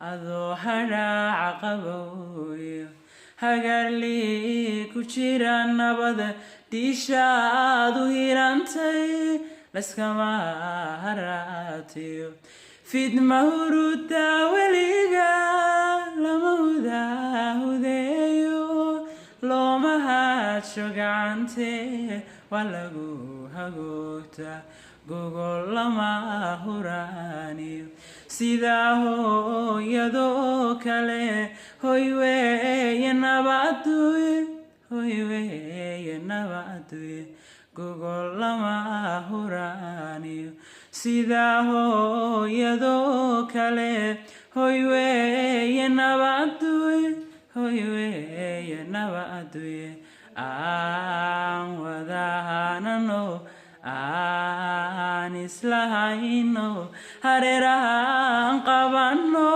adoo hadhaaca qabooyo hagarlii ku jira nabada dhiishaad u hirantay laskama haraatiyo fidma huruda weliga lama hudahudeeyo looma haadsho gacante waa lagu hagoogta gogol lama huraaniyo sidaa hooyadoo kale hoy weeye nabaduye hoy weeye nabaduye gogol lama huraaniyo sidaa hooyadoo kale hoy weeye nabaduye hoy weeye nabaduye aan wadahanano aan islahayno hareerahaan qabano